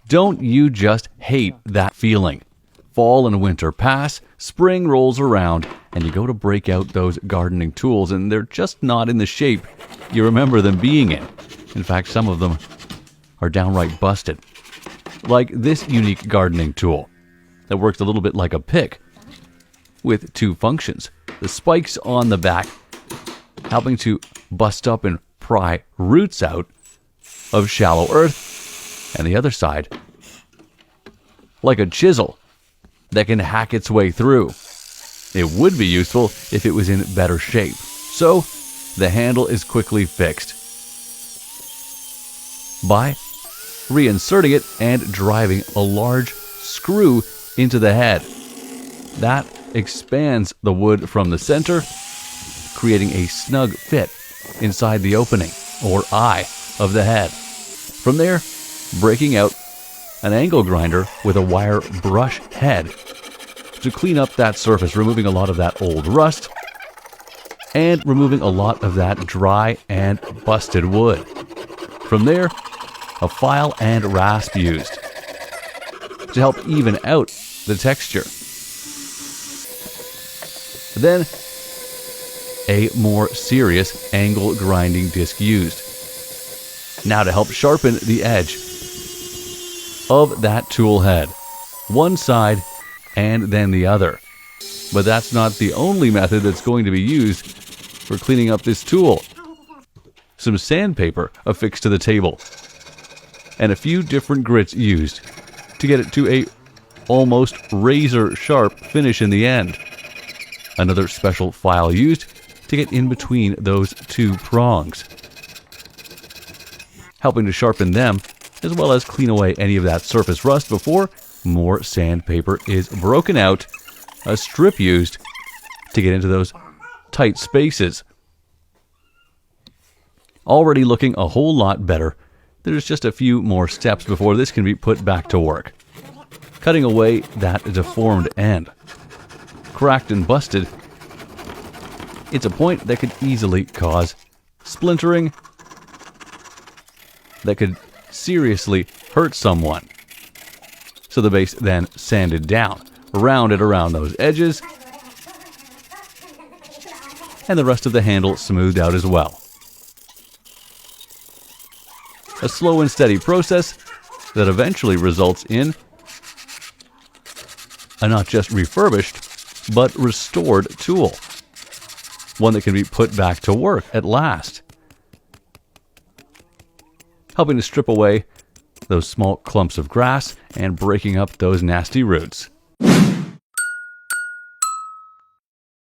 Don't you just hate that feeling? Fall and winter pass, spring rolls around, and you go to break out those gardening tools, and they're just not in the shape you remember them being in. In fact, some of them are downright busted. Like this unique gardening tool that works a little bit like a pick with two functions. The spikes on the back helping to bust up and pry roots out of shallow earth, and the other side like a chisel that can hack its way through. It would be useful if it was in better shape. So the handle is quickly fixed by reinserting it and driving a large screw into the head. That expands the wood from the center, creating a snug fit inside the opening or eye of the head. From there, breaking out an angle grinder with a wire brush head to clean up that surface, removing a lot of that old rust and removing a lot of that dry and busted wood. From there, a file and rasp used to help even out the texture. Then, a more serious angle grinding disc used. Now to help sharpen the edge of that tool head, one side and then the other. But that's not the only method that's going to be used for cleaning up this tool. Some sandpaper affixed to the table, and a few different grits used to get it to a almost razor sharp finish in the end. Another special file used to get in between those two prongs, helping to sharpen them as well as clean away any of that surface rust before more sandpaper is broken out, a strip used to get into those tight spaces. Already looking a whole lot better. There's just a few more steps before this can be put back to work. Cutting away that deformed end. Cracked and busted, it's a point that could easily cause splintering that could seriously hurt someone. So the base then sanded down, rounded around those edges, and the rest of the handle smoothed out as well. A slow and steady process that eventually results in a not just refurbished, but restored tool. One that can be put back to work at last, helping to strip away those small clumps of grass and breaking up those nasty roots.